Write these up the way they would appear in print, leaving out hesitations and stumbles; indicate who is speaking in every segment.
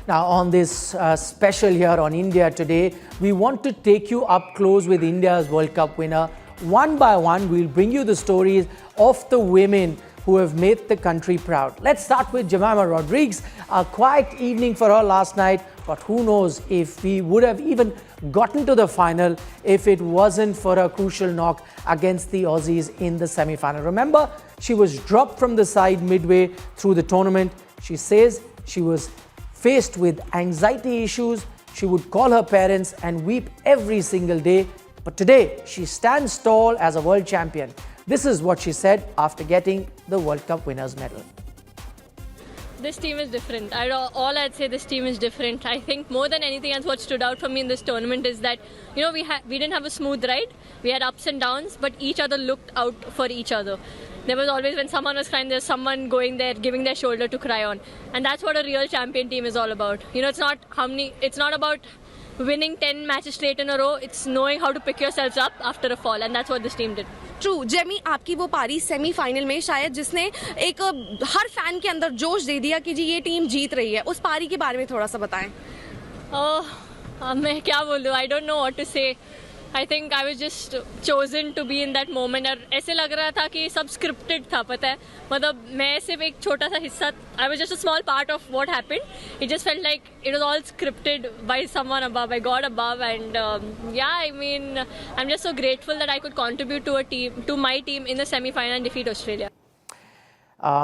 Speaker 1: Now, on this special here on India Today, we want to take you up close with India's World Cup winner. One by one, we'll bring you the stories of the women who have made the country proud. Let's start with Jemimah Rodrigues. A quiet evening for her last night, but who knows if we would have even gotten to the final if it wasn't for a crucial knock against the Aussies in the semi-final. Remember, she was dropped from the side midway through the tournament. She says she was faced with anxiety issues. She would call her parents and weep every single day. But today, she stands tall as a world champion. This is what she said after getting the World Cup winners medal.
Speaker 2: This team is different. All I'd say, this team is different. I think more than anything else, what stood out for me in this tournament is that, we didn't have a smooth ride. We had ups and downs, but each other looked out for each other. There was always, when someone was crying, there's someone going there, giving their shoulder to cry on. And that's what a real champion team is all about. It's not about winning 10 matches straight in a row. It's knowing how to pick yourselves up after a fall, and that's what this team did.
Speaker 3: True Jamie, आपकी वो पारी semifinal में शायद जिसने एक हर fan के अंदर जोश दे दिया कि जी ये टीम जीत रही है, उस पारी के बारे में थोड़ा सा बताएं।
Speaker 2: मैं क्या बोलूं, I don't know what to say. I think I was just chosen to be in that moment. और ऐसे लग रहा था कि सब scripted था, पता है, मतलब मैं सिर्फ एक छोटा सा हिस्सा, I was just a small part of what happened. It just felt like it was all scripted by someone above, by God above, and I'm just so grateful that I could contribute to my team in the semi-final and defeat Australia.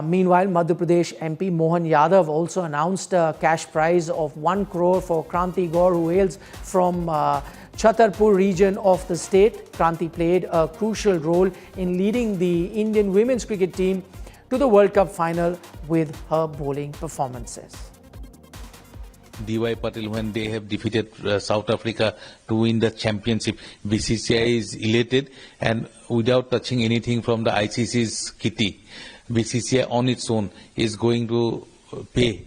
Speaker 1: Meanwhile, Madhya Pradesh MP Mohan Yadav also announced a cash prize of 1 crore for Kranti Kaur, who hails from Chhatarpur region of the state. Kranti played a crucial role in leading the Indian women's cricket team to the World Cup final with her bowling performances.
Speaker 4: DY Patel, when they have defeated South Africa to win the championship, BCCI is elated, and without touching anything from the ICC's kitty, BCCI on its own is going to pay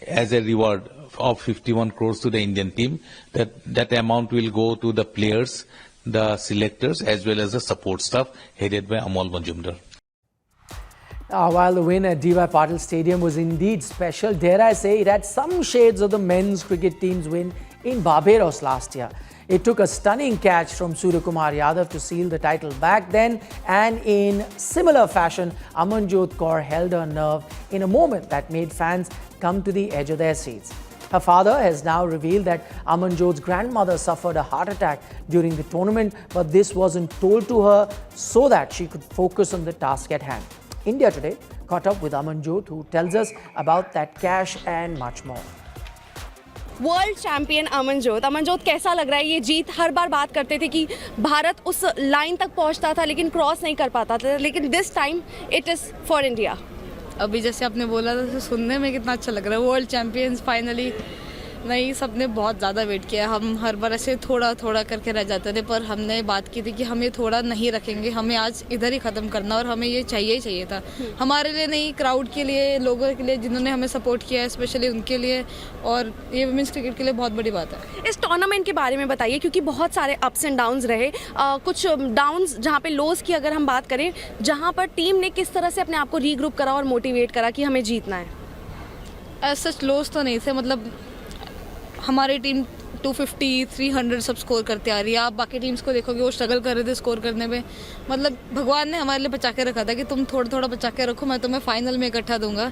Speaker 4: as a reward of 51 crores to the Indian team. That amount will go to the players, the selectors, as well as the support staff headed by Amol Majumdar.
Speaker 1: While the win at DY Patil Stadium was indeed special, dare I say, it had some shades of the men's cricket team's win in Barbados last year. It took a stunning catch from Suryakumar Yadav to seal the title back then, and in similar fashion, Amanjot Kaur held her nerve in a moment that made fans come to the edge of their seats. Her father has now revealed that Amanjot's grandmother suffered a heart attack during the tournament, but this wasn't told to her so that she could focus on the task at hand. India Today caught up with Amanjot, who tells us about that cash and much more.
Speaker 3: World champion Amanjot कैसा लग रहा है ये जीत? हर बार बात करते थे कि भारत उस लाइन तक पहुंचता था लेकिन क्रॉस नहीं कर पाता था, लेकिन this time it is for India.
Speaker 5: अभी जैसे आपने बोला था तो सुनने में कितना अच्छा लग रहा है, वर्ल्ड चैंपियंस फाइनली। नहीं, सबने बहुत ज़्यादा वेट किया। हम हर बार ऐसे थोड़ा थोड़ा करके रह जाते थे, पर हमने बात की थी कि हम ये थोड़ा नहीं रखेंगे, हमें आज इधर ही ख़त्म करना, और हमें ये चाहिए ही चाहिए था। हमारे लिए नहीं, क्राउड के लिए, लोगों के लिए जिन्होंने हमें सपोर्ट किया है, स्पेशली उनके लिए, और ये वुमेंस क्रिकेट के लिए बहुत बड़ी बात है।
Speaker 3: इस टूर्नामेंट के बारे में बताइए, क्योंकि बहुत सारे अप्स एंड डाउन्स रहे, कुछ डाउन्स जहाँ पे लोज की अगर हम बात करें, जहाँ पर टीम ने किस तरह से अपने आप को रीग्रुप करा और मोटिवेट करा कि हमें जीतना है।
Speaker 5: सच लोज तो नहीं थे, मतलब हमारी टीम 250, 300 सब स्कोर करते आ रही है। आप बाकी टीम्स को देखोगे, वो स्ट्रगल कर रहे थे स्कोर करने में। मतलब भगवान ने हमारे लिए बचा के रखा था कि तुम थोड़ा थोड़ा बचा के रखो, मैं तुम्हें फाइनल में इकट्ठा दूंगा।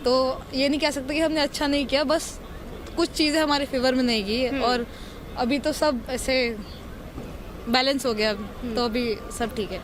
Speaker 5: तो ये नहीं कह सकते कि हमने अच्छा नहीं किया, बस कुछ चीज़ें हमारे फेवर में नहीं की, और अभी तो सब ऐसे बैलेंस हो गया, तो अभी सब ठीक है।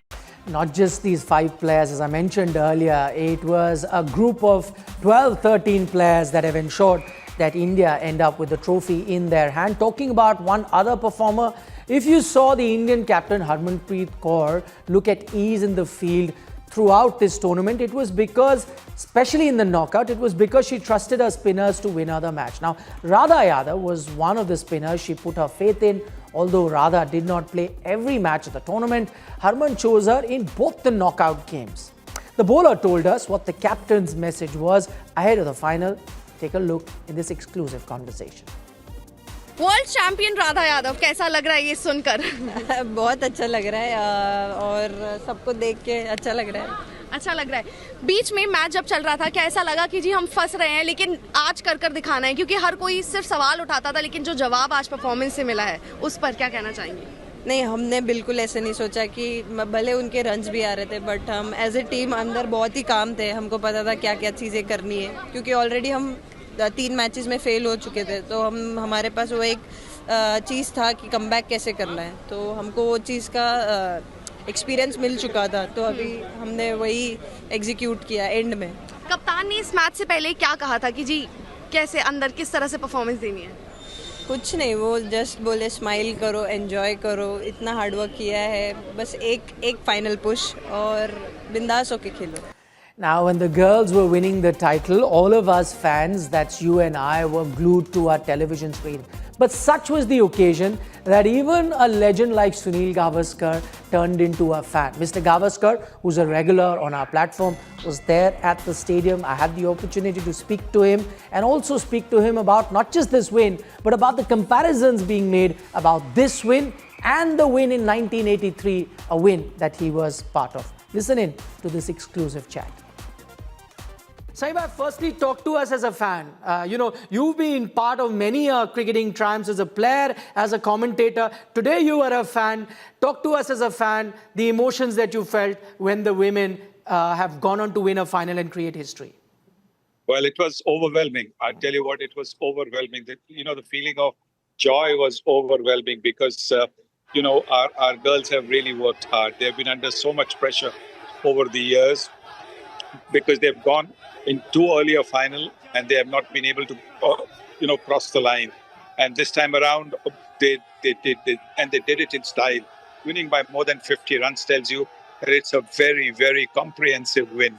Speaker 1: Not just these 5 players, as I mentioned earlier, it was a group of 12-13 players that have ensured that India end up with the trophy in their hand. Talking about one other performer, if you saw the Indian captain Harmanpreet Kaur look at ease in the field throughout this tournament, it was because, especially in the knockout, it was because she trusted her spinners to win her the match. Now, Radha Yadav was one of the spinners she put her faith in. Although Radha did not play every match of the tournament, Harman chose her in both the knockout games. The bowler told us what the captain's message was ahead of the final. Take a look in this exclusive conversation.
Speaker 3: World champion Radha Yadav, कैसा लग रहा है ये सुनकर?
Speaker 6: बहुत अच्छा लग रहा है और सबको देख के अच्छा लग रहा है।
Speaker 3: अच्छा लग रहा है। बीच में मैच जब चल रहा था, क्या ऐसा लगा कि जी हम फंस रहे हैं, लेकिन आज कर कर दिखाना है? क्योंकि हर कोई सिर्फ सवाल उठाता था, लेकिन जो जवाब आज परफॉर्मेंस से मिला है उस पर क्या कहना चाहेंगे?
Speaker 6: नहीं, हमने बिल्कुल ऐसे नहीं सोचा कि भले उनके रन्स भी आ रहे थे, बट हम एज ए टीम अंदर बहुत ही काम थे। हमको पता था क्या क्या चीज़ें करनी है, क्योंकि ऑलरेडी हम 3 मैचेस में फेल हो चुके थे। तो हमारे पास वो एक चीज़ था कि कमबैक कैसे करना है, तो हमको वो चीज़ का एक्सपीरियंस मिल चुका था। तो अभी हमने वही एग्जीक्यूट किया एंड में।
Speaker 3: कप्तान ने इस मैच से पहले क्या कहा था कि जी कैसे अंदर किस तरह से परफॉर्मेंस देनी है?
Speaker 6: कुछ नहीं, वो जस्ट बोले स्माइल करो, एंजॉय करो, इतना हार्डवर्क किया है, बस एक फाइनल पुश और बिंदास होके खेलो।
Speaker 1: Now, when the girls were winning the title, all of us fans, that's you and I, were glued to our television screen. But such was the occasion that even a legend like Sunil Gavaskar turned into a fan. Mr. Gavaskar, who's a regular on our platform, was there at the stadium. I had the opportunity to speak to him and also speak to him about not just this win, but about the comparisons being made about this win and the win in 1983, a win that he was part of. Listen in to this exclusive chat. Sahiba, firstly, talk to us as a fan. You've been part of many cricketing triumphs as a player, as a commentator. Today, you are a fan. Talk to us as a fan, the emotions that you felt when the women have gone on to win a final and create history.
Speaker 7: Well, it was overwhelming. I tell you what, it was overwhelming. The feeling of joy was overwhelming because, our girls have really worked hard. They've been under so much pressure over the years because they've gone in 2 earlier final and they have not been able to, cross the line. And this time around, they did it in style. Winning by more than 50 runs tells you that it's a very, very comprehensive win.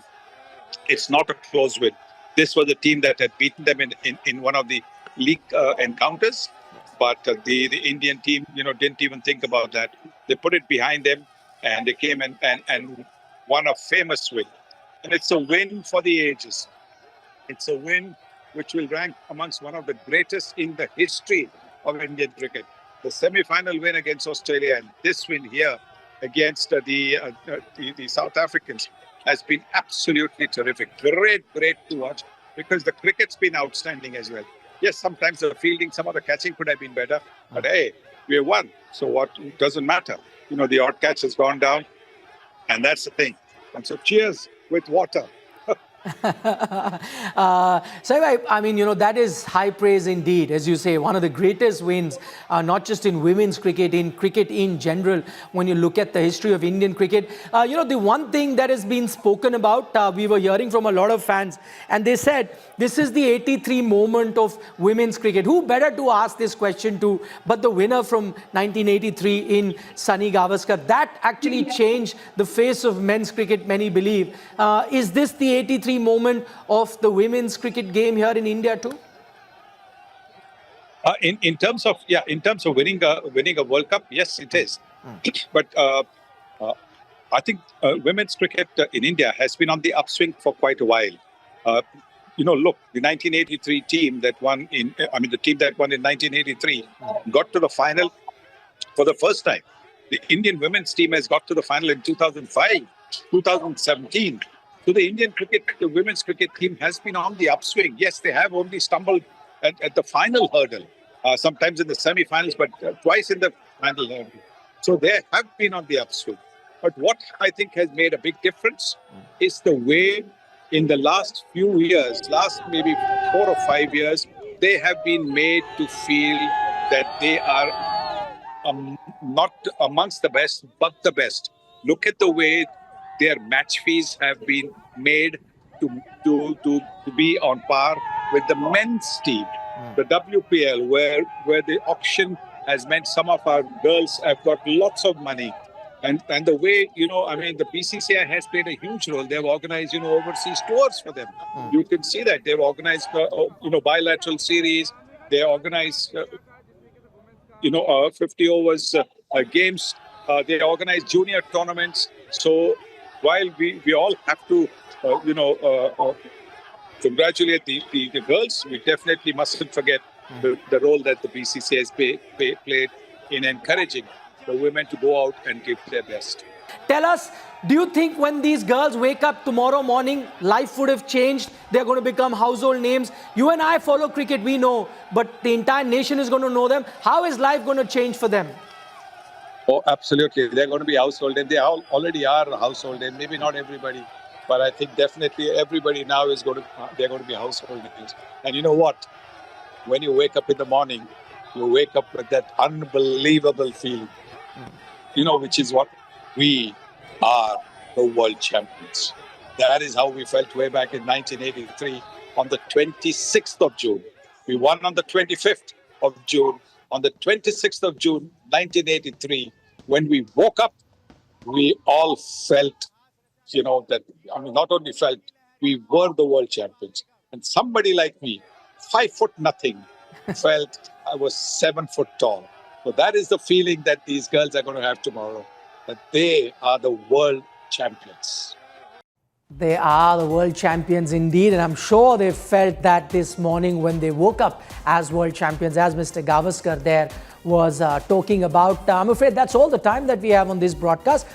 Speaker 7: It's not a close win. This was a team that had beaten them in one of the league encounters, but the Indian team, didn't even think about that. They put it behind them and they came and won a famous win. And it's a win for the ages. It's a win which will rank amongst one of the greatest in the history of Indian cricket. The semi-final win against Australia and this win here against the South Africans has been absolutely terrific. Great to watch because the cricket's been outstanding as well. Yes, sometimes the fielding, some of the catching could have been better, but hey, we won. So what doesn't matter? The odd catch has gone down, and that's the thing. And so cheers with water.
Speaker 1: That is high praise indeed. As you say, one of the greatest wins, not just in women's cricket, in cricket in general, when you look at the history of Indian cricket. The one thing that has been spoken about, we were hearing from a lot of fans, and they said, this is the 83 moment of women's cricket. Who better to ask this question to but the winner from 1983 in Sunil Gavaskar? That actually changed the face of men's cricket, many believe. Is this the 83 moment of the women's cricket game here in India too?
Speaker 7: In terms of winning a World Cup, yes, it is. But I think women's cricket in India has been on the upswing for quite a while. Look, the 1983 team that won the team that won in 1983 got to the final for the first time. The Indian women's team has got to the final in 2005, 2017. So the women's cricket team has been on the upswing. Yes, they have only stumbled at the final hurdle, sometimes in the semi-finals, but twice in the final hurdle. So they have been on the upswing. But what I think has made a big difference is the way in the last few years, last maybe 4 or 5 years, they have been made to feel that they are not amongst the best, but the best. Look at the way their match fees have been made to be on par with the men's team. The WPL, where the auction has meant some of our girls have got lots of money. And the way, the BCCI has played a huge role. They've organized, overseas tours for them. You can see that. They've organized, bilateral series. They organize, 50 overs games. They organize junior tournaments. So while we all have to, congratulate the girls, we definitely mustn't forget the role that the BCCI has played in encouraging the women to go out and give their best.
Speaker 1: Tell us, do you think when these girls wake up tomorrow morning, life would have changed? They're going to become household names. You and I follow cricket, we know, but the entire nation is going to know them. How is life going to change for them?
Speaker 7: Oh, absolutely. They're going to be household names. They already are a household name. Maybe not everybody, but I think definitely everybody now is they're going to be household names. And you know what? When you wake up in the morning, you wake up with that unbelievable feeling, which is what we are the world champions. That is how we felt way back in 1983 on the 26th of June. We won on the 25th of June. On the 26th of June, 1983, when we woke up, we all felt, not only felt, we were the world champions. And somebody like me, 5'0" felt I was 7 foot tall. So that is the feeling that these girls are going to have tomorrow, that they are the world champions.
Speaker 1: They are the world champions indeed, and I'm sure they felt that this morning when they woke up as world champions, as Mr. Gavaskar there was talking about. I'm afraid that's all the time that we have on this broadcast.